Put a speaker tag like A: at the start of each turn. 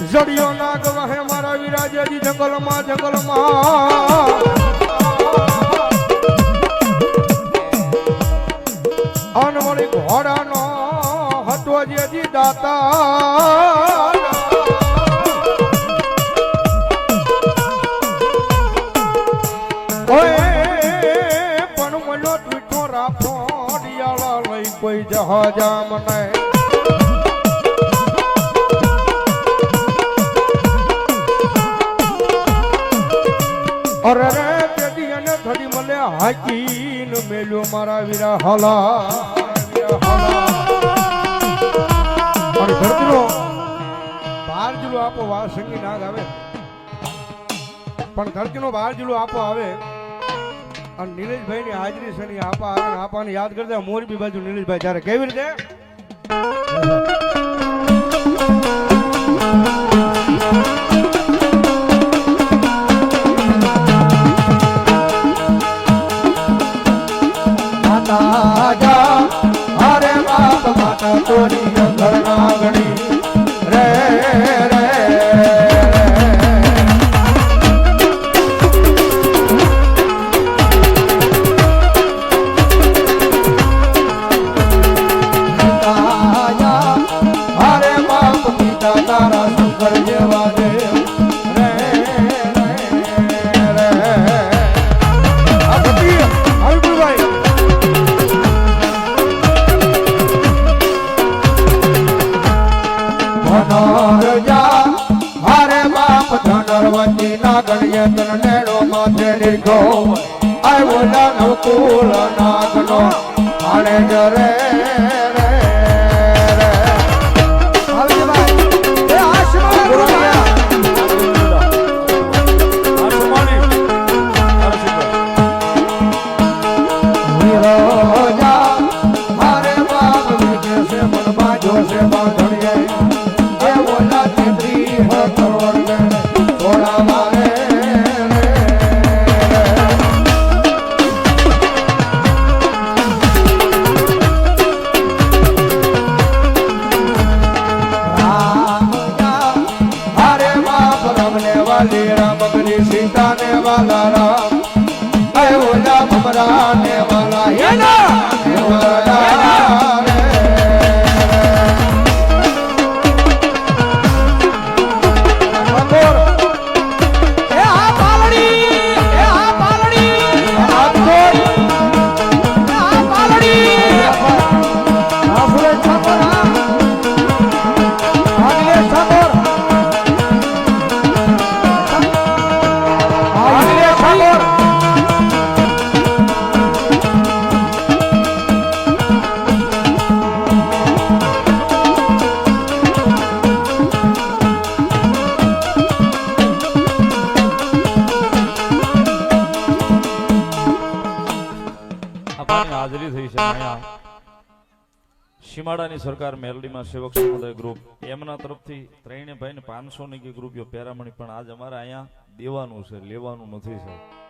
A: જડિયો નાગ વહે મારા વિરાજેજી જંગલમાં અનવળી ઘોડાનો હતો જેજી દાતા પણ મળ્યો મીઠો રાખો ડિયાળા લઈ કોઈ જહાજા મને અરે રે તેદી અને થડી મને હાકીન મેલ્યો મારા વીરા હલા અને ધરતીનો બહાર જુલો આપો વા સંગી નાગ આવે પણ ધરતીનો બહાર જુલો આપો આવે અને નીલેશભાઈ ની હાજરી શનિ આપા આવે ને આપાને યાદ કરતા મોરબી બાજુ નીલેશભાઈ જ્યારે કેવી રીતે
B: હરે બાપ માતા તોરી ઘરના ગણી રે રે હરે બાપ પિતા તારા શંકર જેવા દેવ રે રે રે આ બધી આવી ભાઈ હરે બાપ ધનરવતી ના ગણ્ય તન નેડો માથે લીધો આવ્યો નવકુલ નાગનો આણે જરે રે આવી ભાઈ એ આશમાન હરે બાપ વિજય સે મન બાજો સે બાંધણીએ सीता ने वाला राम अय ओला ममरा ने वाला ये ना
C: હાજરી થઈ છે અહીંયા સીમાડાની સરકાર મેલડીમાં સેવક સમુદાય ગ્રુપ એમના તરફથી ત્રણે ભાઈને 500 ની ગ્રુપ પેરામણી પણ આજ અમારે અહીંયા દેવાનું છે લેવાનું નથી સાહેબ